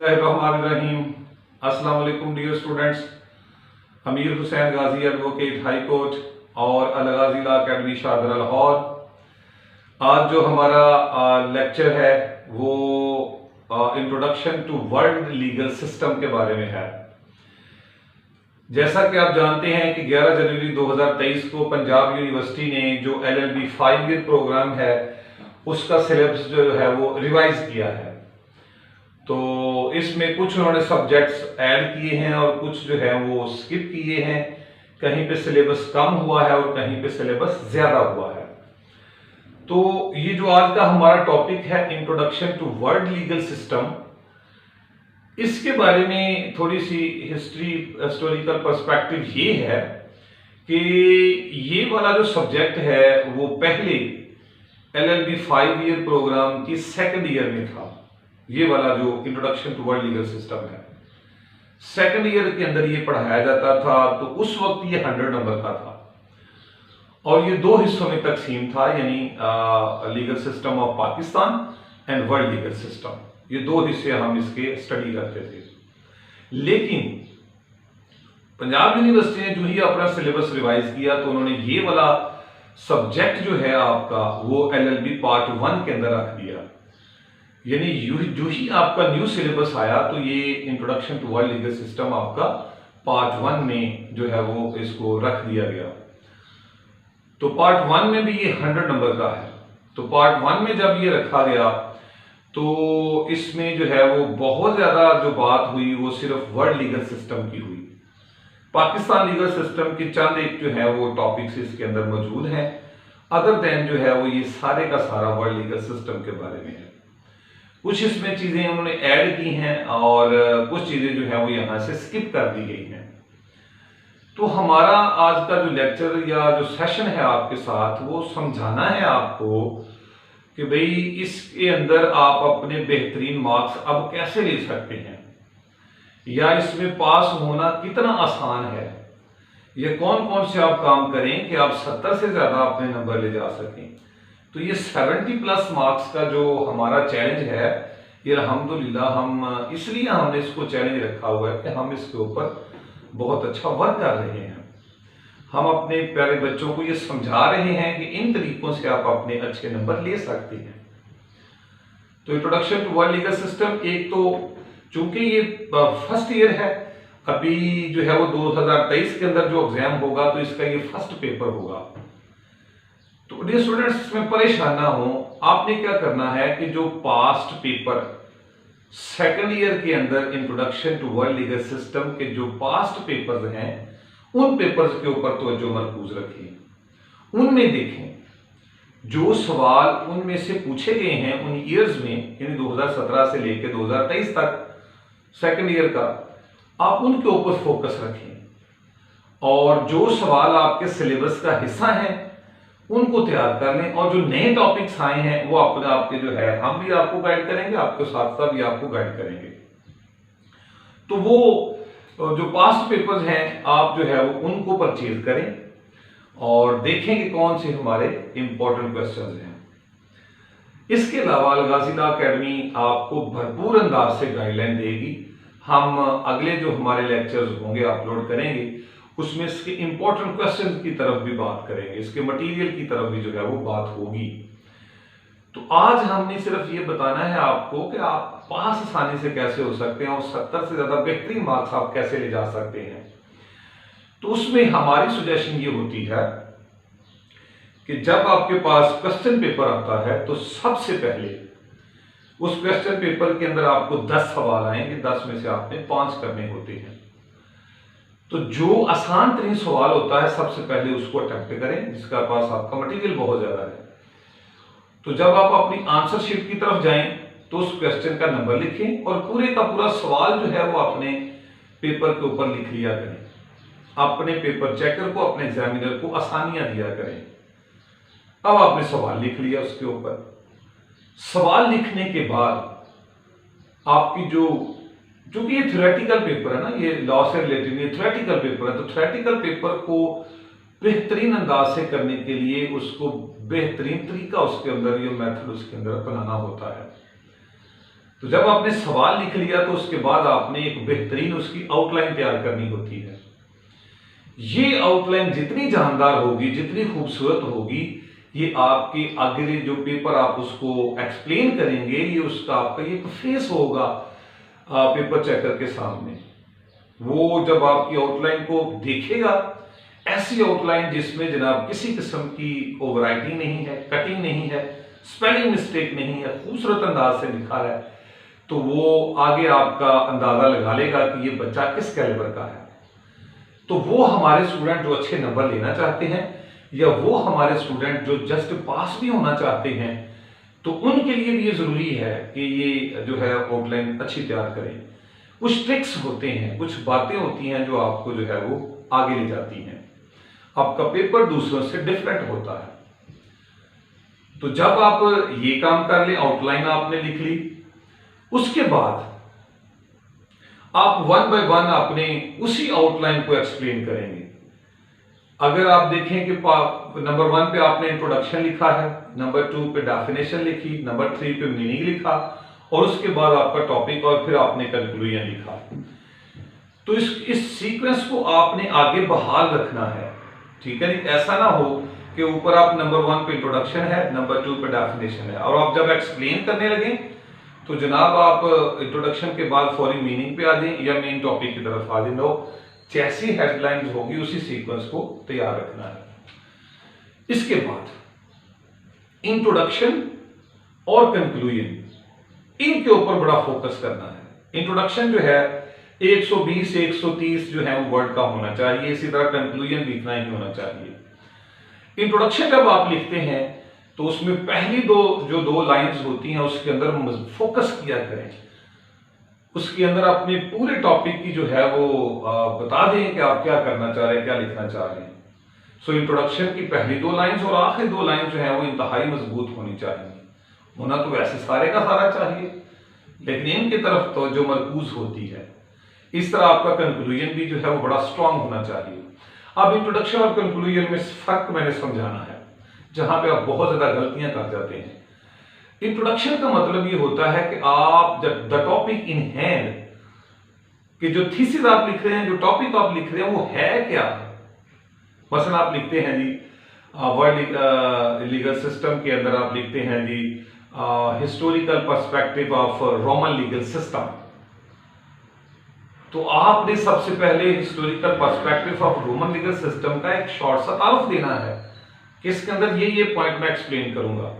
बिस्मिल्लाहिर्रहमानिर्रहीम। अस्सलाम वालेकुम dear students. Amir Hussain Ghazi advocate high court और अल गाजी लॉ अकेडमी शाहदरा लाहौर। आज जो हमारा लेक्चर है वो introduction to world legal system के बारे में है। जैसा कि आप जानते हैं कि 11 जनवरी 2023 को पंजाब यूनिवर्सिटी ने जो LLB 5 ईयर प्रोग्राम है उसका सिलेबस जो है वो रिवाइज किया है। तो इसमें कुछ उन्होंने सब्जेक्ट्स ऐड किए हैं और कुछ जो है वो स्किप किए हैं। कहीं पे सिलेबस कम हुआ है और कहीं पे सिलेबस ज्यादा हुआ है। तो ये जो आज का हमारा टॉपिक है introduction to world legal system, इसके बारे में थोड़ी सी हिस्टोरिकल पर्सपेक्टिव ये है कि ये वाला जो सब्जेक्ट है वो पहले LLB 5 ईयर प्रोग्राम की सेकंड ईयर में था। ये वाला जो introduction to world legal system है सेकंड ईयर के अंदर ये पढ़ाया जाता था। तो उस वक्त ये 100 नंबर का था और ये दो हिस्सों में तकसीम था, यानी legal system of Pakistan and world legal system. ये दो हिस्से हम इसके स्टडी करते थे। लेकिन पंजाब यूनिवर्सिटी ने जो ही अपना सिलेबस रिवाइज किया तो उन्होंने ये वाला सब्जेक्ट जो है आपका वो LLB पार्ट 1 के अंदर रख दिया। यानी जो ही आपका न्यू सिलेबस आया तो ये introduction to world legal system आपका पार्ट 1 में जो है वो इसको रख दिया गया। तो पार्ट 1 में भी ये 100 नंबर का है। तो पार्ट 1 में जब ये रखा गया तो इसमें जो है वो बहुत ज्यादा जो बात हुई वो सिर्फ वर्ल्ड लीगल सिस्टम की हुई। पाकिस्तान लीगल सिस्टम के चंद एक जो है वो टॉपिक्स इसके अंदर मौजूद हैं। अदर देन जो है वो ये सारे का सारा वर्ल्ड लीगल सिस्टम के बारे में है। कुछ इसमें चीजें उन्होंने ऐड की हैं और कुछ चीजें जो है वो यहां से स्किप कर दी गई हैं। तो हमारा आज का जो लेक्चर या जो सेशन है आपके साथ वो समझाना है आपको कि भाई इसके अंदर आप अपने बेहतरीन मार्क्स अब कैसे ले सकते हैं, या इसमें पास होना कितना आसान है, या कौन कौन से आप काम करें कि आप 70 से ज्यादा अपने नंबर ले जा सकें। तो ये 70+ मार्क्स का जो हमारा चैलेंज है ये अल्हम्दुलिल्लाह हम इसलिए हमने इसको चैलेंज रखा हुआ है कि हम इसके ऊपर बहुत अच्छा वर्क कर रहे हैं। हम अपने प्यारे बच्चों को ये समझा रहे हैं कि इन तरीकों से आप अपने अच्छे नंबर ले सकते हैं। तो introduction to world legal system, एक तो चूंकि ये फर्स्ट ईयर है, अभी जो है वो 2023 के अंदर जो एग्जाम होगा तो इसका ये फर्स्ट पेपर होगा। तो डियर स्टूडेंट्स इसमें परेशान ना हो, आपने क्या करना है कि जो पास्ट पेपर सेकंड ईयर के अंदर introduction to world legal system के जो पास्ट पेपर्स हैं उन पेपर्स के ऊपर तवज्जो मरकूज रखें। उनमें देखें जो सवाल उनमें से पूछे गए हैं उन ईयर्स में, यानी 2017 से लेकर 2023 तक सेकंड ईयर का, आप उनके ऊपर फोकस रखें और जो सवाल आपके सिलेबस का हिस्सा है उनको तैयार कर लें। और जो नए टॉपिक्स आए हैं वो अपने आपके जो है हम भी आपको गाइड करेंगे, आपके साथ साथ भी आपको गाइड करेंगे। तो वो जो पास्ट पेपर्स हैं आप जो है वो उनको परचेज करें और देखें कि कौन से हमारे इंपॉर्टेंट क्वेश्चंस हैं। इसके अलावा अल गाजी लॉ अकेडमी आपको भरपूर अंदाज से गाइडलाइन देगी। हम अगले जो हमारे लेक्चर्स होंगे अपलोड करेंगे उसमें इसके इंपॉर्टेंट क्वेश्चन की तरफ भी बात करेंगे, इसके मटेरियल की तरफ भी जो है वो बात होगी। तो आज हमने सिर्फ ये बताना है आपको कि आप पास आसानी से कैसे हो सकते हैं और 70 से ज्यादा बेहतरीन मार्क्स आप कैसे ले जा सकते हैं। तो उसमें हमारी सजेशन ये होती है कि जब आपके पास क्वेश्चन पेपर आता है तो सबसे पहले उस क्वेश्चन पेपर के अंदर आपको 10 सवाल आएंगे, 10 में से आपने 5 करने होते हैं। तो जो आसान तरीन सवाल होता है सबसे पहले उसको अटेम्प्ट करें जिसका पास आपका मटेरियल बहुत ज्यादा है। तो जब आप अपनी आंसर शीट की तरफ जाएं तो उस क्वेश्चन का नंबर लिखें और पूरे का पूरा सवाल जो है वो अपने पेपर के ऊपर लिख लिया करें। अपने पेपर चेकर को, अपने एग्जामिनर को आसानियां दिया करें। अब आपने सवाल लिख लिया, उसके ऊपर सवाल लिखने के बाद आपकी चूंकि ये थ्योरेटिकल पेपर है ना, ये लॉ से रिलेटेड ये थ्योरेटिकल पेपर है, तो थ्योरेटिकल पेपर को बेहतरीन अंदाज से करने के लिए उसको बेहतरीन तरीका उसके अंदर, ये मेथड उसके अंदर अपनाना होता है। तो जब आपने सवाल लिख लिया तो उसके बाद आपने एक बेहतरीन उसकी आउटलाइन तैयार करनी होती है। ये आउटलाइन जितनी जानदार होगी, जितनी खूबसूरत होगी, ये आपके आगे जो पेपर आप उसको एक्सप्लेन करेंगे, ये उसका आपका ये फेस होगा पेपर चेकर के सामने। वो जब आपकी आउटलाइन को देखेगा, ऐसी आउटलाइन जिसमें जनाब किसी किस्म की ओवरराइटिंग नहीं है, कटिंग नहीं है, स्पेलिंग मिस्टेक नहीं है, खूबसूरत अंदाज से लिखा है, तो वो आगे आपका अंदाजा लगा लेगा कि ये बच्चा किस कैलिबर का है। तो वो हमारे स्टूडेंट जो अच्छे नंबर लेना चाहते हैं, या वो हमारे स्टूडेंट जो जस्ट पास भी होना चाहते हैं, तो उनके लिए भी ये जरूरी है कि ये जो है आउटलाइन अच्छी तैयार करें। कुछ ट्रिक्स होते हैं, कुछ बातें होती हैं जो आपको जो है वो आगे ले जाती हैं, आपका पेपर दूसरों से डिफरेंट होता है। तो जब आप ये काम कर लें, आउटलाइन आपने लिख ली, उसके बाद आप वन बाय वन अपने उसी आउटलाइन को एक्सप्लेन करेंगे। अगर आप देखें कि नंबर 1 पे आपने इंट्रोडक्शन लिखा है, नंबर 2 पे डेफिनेशन लिखी, नंबर 3 पे मीनिंग लिखा, और उसके बाद आपका टॉपिक, और फिर आपने कंक्लूजन लिखा। तो इस सीक्वेंस को आपने आगे बहाल रखना है, ठीक है। ऐसा ना हो कि ऊपर आप नंबर 1 पे इंट्रोडक्शन है, नंबर 2 पे डेफिनेशन है, और आप जब एक्सप्लेन करने लगे तो जनाब आप इंट्रोडक्शन के बाद फौरी मीनिंग पे आ जाए या मेन टॉपिक की तरफ आ जाए। जैसी हेडलाइंस होगी उसी सीक्वेंस को तैयार रखना है। इसके बाद इंट्रोडक्शन और कंक्लूजन, इनके ऊपर बड़ा फोकस करना है। इंट्रोडक्शन जो है 120 से 130 जो है वो वर्ड का होना चाहिए, इसी तरह कंक्लूजन भी इतना ही होना चाहिए। इंट्रोडक्शन जब आप लिखते हैं तो उसमें पहली जो दो लाइंस होती हैं उसके अंदर फोकस किया करें, उसके अंदर अपने पूरे टॉपिक की जो है वो बता दें कि आप क्या करना चाह रहे हैं, क्या लिखना चाह रहे हैं। सो इंट्रोडक्शन की पहली 2 लाइंस और आखिरी 2 लाइंस जो है वो इंतहाई मजबूत होनी चाहिए। होना तो वैसे सारे का सारा चाहिए, लेकिन इनकी तरफ तो जो मरकूज होती है। इस तरह आपका कंक्लूजन भी जो है वो बड़ा स्ट्रांग होना चाहिए। अब इंट्रोडक्शन और कंक्लूजन में फर्क मैंने समझाना है, जहां पे आप बहुत ज्यादा गलतियां कर जाते हैं। इंट्रोडक्शन का मतलब ये होता है कि आप जब द टॉपिक इन हैंड, कि जो थीसिस आप लिख रहे हैं, जो टॉपिक आप लिख रहे हैं वो है क्या। मसलन आप लिखते हैं जी वर्ल्ड लीगल सिस्टम के अंदर आप लिखते हैं जी historical perspective of Roman legal system, तो आपने सबसे पहले historical perspective of Roman legal system का एक शॉर्ट सा तारुफ देना है कि इसके अंदर ये पॉइंट मैं एक्सप्लेन करूंगा,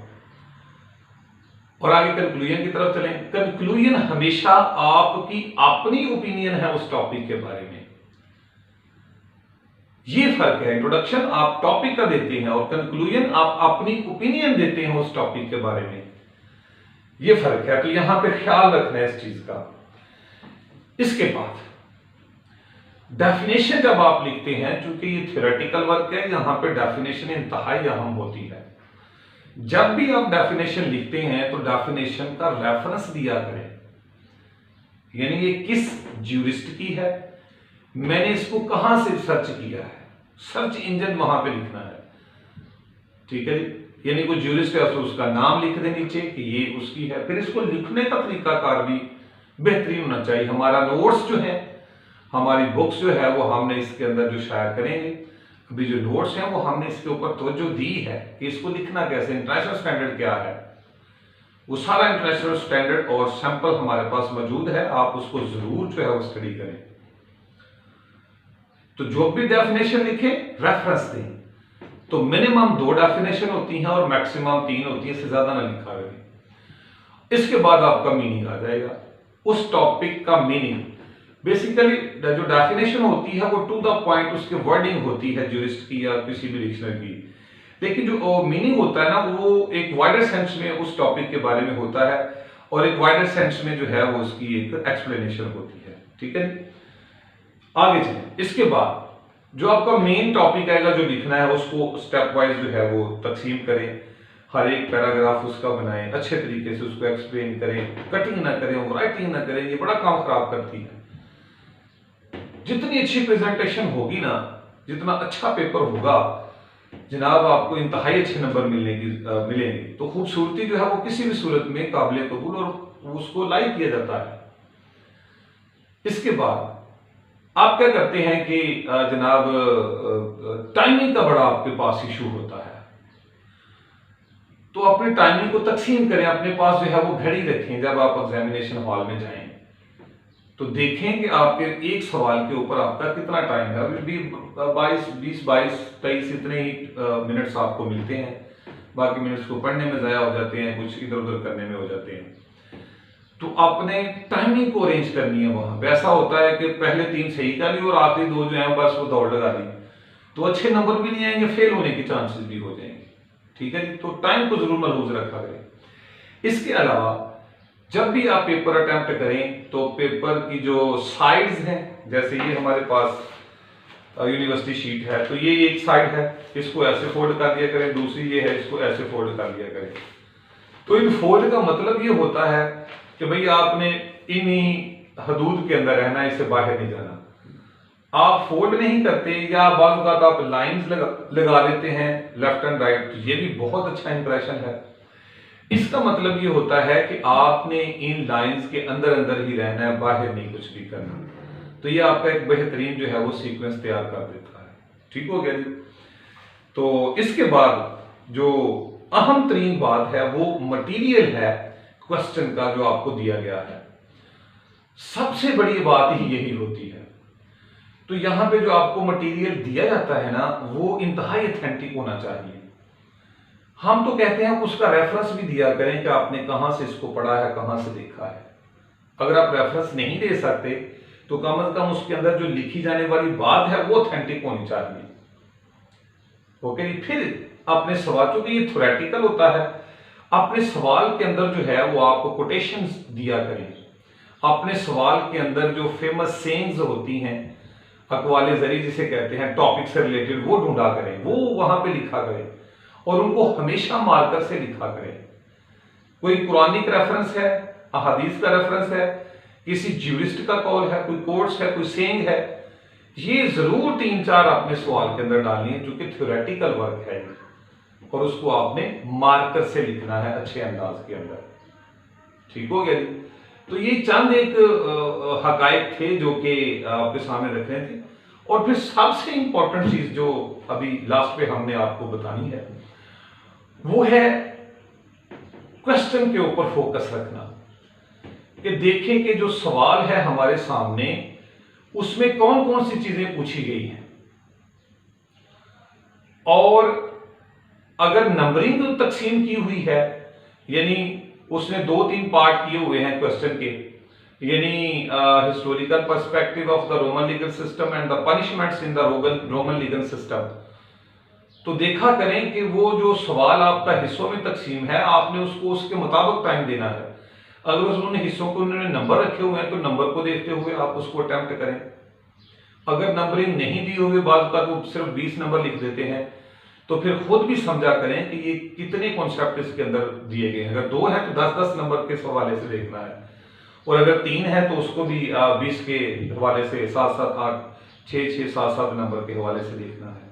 और आगे कंक्लूजन की तरफ चलें। कंक्लूजन हमेशा आपकी अपनी ओपिनियन है उस टॉपिक के बारे में, ये फर्क है। इंट्रोडक्शन आप टॉपिक का देते हैं और कंक्लूजन आप अपनी ओपिनियन देते हैं उस टॉपिक के बारे में, ये फर्क है। तो यहां पे ख्याल रखना है इस चीज का। इसके बाद डेफिनेशन जब आप लिखते हैं, चूंकि ये थ्योरेटिकल वर्क है, यहां पे डेफिनेशन इंतहाई अहम होती है। जब भी आप डेफिनेशन लिखते हैं तो डेफिनेशन का रेफरेंस दिया करें, यानी ये किस ज्यूरिस्ट की है, मैंने इसको कहां से सर्च किया है, सर्च इंजन वहां पे लिखना है, ठीक है। यानी कोई ज्यूरिस्ट है तो उसका नाम लिख दे नीचे कि ये उसकी है। फिर इसको लिखने का तरीकाकार भी बेहतरीन होना चाहिए। हमारा नोट्स जो है, हमारी बुक्स जो है वो हमने इसके अंदर जो शायर करेंगे, अभी जो नोट्स हैं वो हमने इसके ऊपर तवज्जो दी है कि इसको लिखना कैसे, इंटरनेशनल स्टैंडर्ड क्या है, वो सारा इंटरनेशनल स्टैंडर्ड और सैंपल हमारे पास मौजूद है। आप उसको जरूर जो है वो स्टडी करें। तो जो भी डेफिनेशन लिखे रेफरेंस दें, तो मिनिमम 2 डेफिनेशन होती हैं और मैक्सिमम 3 होती है, इससे ज्यादा ना लिखा करें। इसके बाद आपका मीनिंग आ जाएगा, उस टॉपिक का मीनिंग। बेसिकली जो डेफिनेशन होती है वो टू द पॉइंट उसकी वर्डिंग होती है ज्यूरिस्ट की या किसी भी डिक्शनरी की, लेकिन जो मीनिंग होता है ना वो एक वाइडर सेंस में उस टॉपिक के बारे में होता है, और एक वाइडर सेंस में जो है वो उसकी एक एक्सप्लेनेशन होती है, ठीक है। आगे चलें। इसके बाद जो आपका मेन टॉपिक आएगा, जो लिखना है, उसको स्टेप वाइज जो है वो तकसीम करें, हर एक पैराग्राफ उसका बनाएं, अच्छे तरीके से उसको एक्सप्लेन करें, कटिंग ना करें, राइटिंग ना करें, ये बड़ा काम खराब करती है। जितनी अच्छी प्रेजेंटेशन होगी ना, जितना अच्छा पेपर होगा जनाब, आपको इंतहाई अच्छे नंबर मिलेंगे। तो खूबसूरती जो है वो किसी भी सूरत में काबिल कबूल और उसको लाइक किया जाता है। इसके बाद आप क्या करते हैं कि जनाब टाइमिंग का बड़ा आपके पास इशू होता है, तो अपने टाइमिंग को तकसीम करें, अपने पास जो है वो घड़ी रखें। जब आप एग्जामिनेशन हॉल में जाएं तो देखें कि आपके एक सवाल के ऊपर आपका कितना टाइम है। अभी 20, 22, 23 इतने ही मिनट्स आपको मिलते हैं, बाकी मिनट्स को पढ़ने में ज़ाया हो जाते हैं, कुछ इधर उधर करने में हो जाते हैं। तो आपने टाइमिंग को अरेंज करनी है। वहां वैसा होता है कि पहले 3 सही कर ली और आखिरी 2 जो है बस वो दौड़ लगा दी, तो अच्छे नंबर भी नहीं आएंगे, फेल होने के चांसेस भी हो जाएंगे। ठीक है जी, तो टाइम को जरूर मलहूज रखा करें। इसके अलावा जब भी आप पेपर अटेम्प्ट करें तो पेपर की जो साइड्स हैं, जैसे ये हमारे पास यूनिवर्सिटी शीट है, तो ये एक साइड है, इसको ऐसे फोल्ड कर दिया करें, दूसरी ये है, इसको ऐसे फोल्ड कर दिया करें। तो इन फोल्ड का मतलब ये होता है कि भाई आपने इन्हीं हदूद के अंदर रहना, इससे बाहर नहीं जाना। आप फोल्ड नहीं करते या बाज़ औक़ात आप लाइंस लगा देते हैं लेफ्ट एंड राइट, तो ये भी बहुत अच्छा इंप्रेशन है। इसका मतलब ये होता है कि आपने इन लाइंस के अंदर अंदर ही रहना है, बाहर नहीं कुछ भी करना। तो ये आपका एक बेहतरीन जो है वो सीक्वेंस तैयार कर देता है। ठीक हो गया जी। तो इसके बाद जो अहम तरीन बात है वो मटीरियल है क्वेश्चन का जो आपको दिया गया है। सबसे बड़ी बात ही यही होती है। तो यहां पे जो आपको मटेरियल दिया जाता है ना, वो इंतहाई ऑथेंटिक होना चाहिए। हम तो कहते हैं उसका रेफरेंस भी दिया करें कि आपने कहां से इसको पढ़ा है, कहां से देखा है। अगर आप रेफरेंस नहीं दे सकते तो कम से कम उसके अंदर जो लिखी जाने वाली बात है वो ऑथेंटिक होनी चाहिए। ओके, फिर अपने सवाल, चूंकि ये थ्योरेटिकल होता है, अपने सवाल के अंदर जो है वो आपको कोटेशंस दिया करें। अपने सवाल के अंदर जो फेमस सेइंग्स होती हैं, अकवाले ज़री जिसे कहते हैं, टॉपिक से रिलेटेड, वो ढूंढा करें, वो वहां पे लिखा करें और उनको हमेशा मार्कर से लिखा करें। कोई कुरानिक रेफरेंस है, अहादीस का रेफरेंस है, किसी ज्यूरिस्ट का कॉल है, कोई कोट्स है, कोई सेइंग है, ये जरूर 3-4 अपने सवाल के अंदर डालनी है, क्योंकि थ्योरेटिकल वर्क है और उसको आपने मार्कर से लिखना है अच्छे अंदाज के अंदर। ठीक हो गया जी। तो ये चंद एक हकायक थे जो कि आपके सामने रख रहे थे। और फिर सबसे इंपॉर्टेंट चीज जो अभी लास्ट पे हमने आपको बतानी है वो है क्वेश्चन के ऊपर फोकस रखना, कि देखें कि जो सवाल है हमारे सामने उसमें कौन कौन सी चीजें पूछी गई हैं, और अगर नंबरिंग तकसीम की हुई है, यानी उसने 2-3 पार्ट किए हुए हैं क्वेश्चन के, यानी historical perspective of the Roman legal system and the punishments in the Roman legal system, तो देखा करें कि वो जो सवाल आपका हिस्सों में तकसीम है, आपने उसको उसके मुताबिक टाइम देना है। अगर उन्होंने हिस्सों को उन्होंने नंबर रखे हुए हैं तो नंबर को देखते हुए आप उसको अटेम्प्ट करें। अगर नंबरिंग नहीं दी हुई, बात का तो सिर्फ 20 नंबर लिख देते हैं, तो फिर खुद भी समझा करें कि ये कितने कॉन्सेप्ट इसके अंदर दिए गए हैं। अगर 2 है तो 10-10 नंबर के हवाले से देखना है, और अगर 3 है तो उसको भी 20 के हवाले से 7-7, 8, 6-6, 7-7 नंबर के हवाले से देखना है।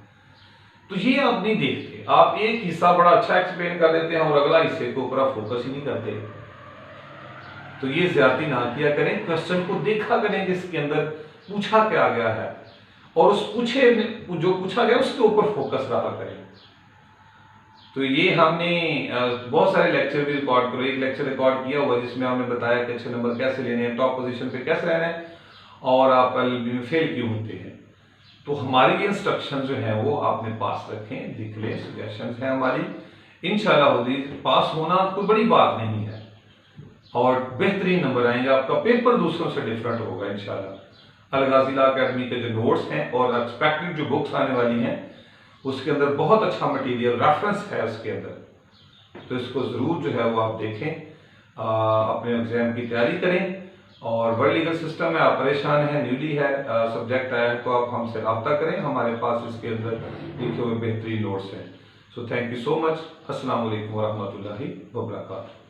तो ये आप नहीं देखते, आप एक हिस्सा बड़ा अच्छा एक्सप्लेन कर देते हैं और अगला हिस्से के ऊपर आप फोकस ही नहीं करते। तो ये ज्यादती ना किया करें, क्वेश्चन को देखा करें जिसके अंदर पूछा क्या गया है, और उस जो पूछा गया उसके ऊपर फोकस रहा करें। तो ये हमने बहुत सारे लेक्चर भी रिकॉर्ड करो, एक लेक्चर रिकॉर्ड किया हुआ जिसमें हमने बताया कि अच्छे नंबर कैसे लेने हैं, टॉप पोजीशन पे कैसे रहना है, और आप एलएलबी में फेल क्यों होते हैं। तो हमारी ये इंस्ट्रक्शन जो है वो आपने पास रखें, लिख लें, सजेशंस हैं हमारी। इंशाल्लाह पास होना कोई बड़ी बात नहीं है और बेहतरीन नंबर आएंगे, आपका पेपर दूसरों से डिफरेंट होगा इंशाल्लाह। अल-गाज़ी लॉ अकेडमी के जो नोट्स हैं और एक्सपेक्टेड जो बुक्स आने वाली हैं उसके अंदर बहुत अच्छा मटेरियल रेफरेंस है उसके अंदर, तो इसको ज़रूर जो है वो आप देखें, अपने एग्जाम की तैयारी करें। और वर्ल्ड लीगल सिस्टम में आप परेशान हैं, न्यूली है, सब्जेक्ट आया है, तो आप हमसे रब्ता करें, हमारे पास इसके अंदर लिखे हुए बेहतरीन नोट्स हैं। So thank you so much. अस्सलाम वालेकुम व रहमतुल्लाहि व बरकातहू।